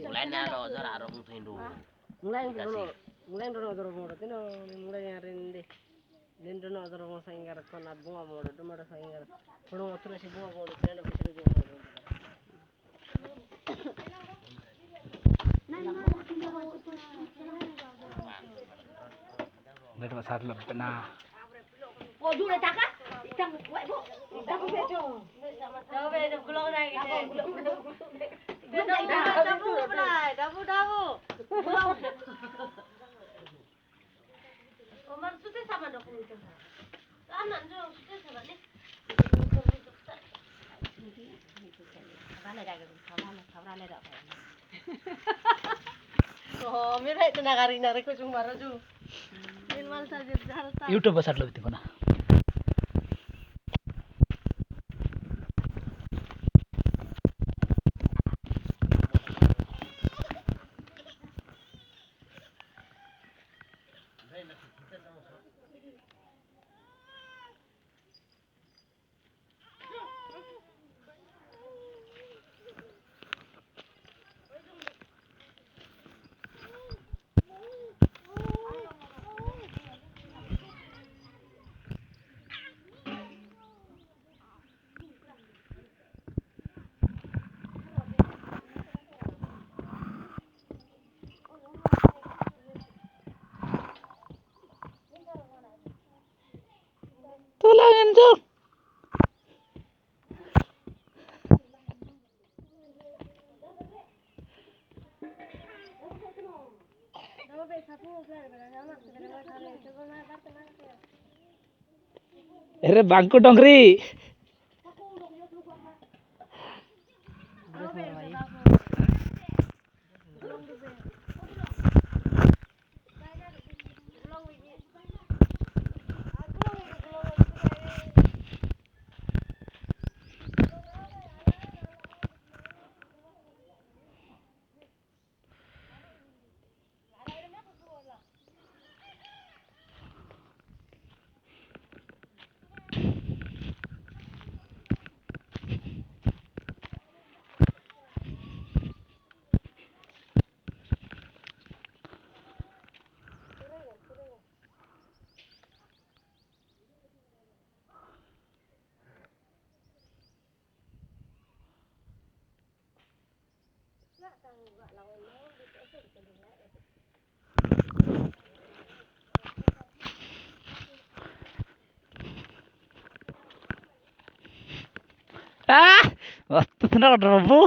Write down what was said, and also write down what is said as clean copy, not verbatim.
mulai nalo jar aro muthindo mulai dono doro modo tino mulai ngarinde nen dono doro mo saingar kon bunga modo domo saingar kono otro si bunga modo tino bisiro jo Đây là sát lập na. Ô du này taka, itang buat bu, itang buat jo. Dah be, dah pulang lagi. Dah pulang belai, dah pulang. Omar sudah sama dok itu. Anak jo sudah sama ni. Kawan ada. Oh, mira itu nagari ko cuma raju. Ilmal saja harta. YouTube sát lập itu na. Tolong Enzo. Ere bangku dongri. Ah, waktu itu nak dramu.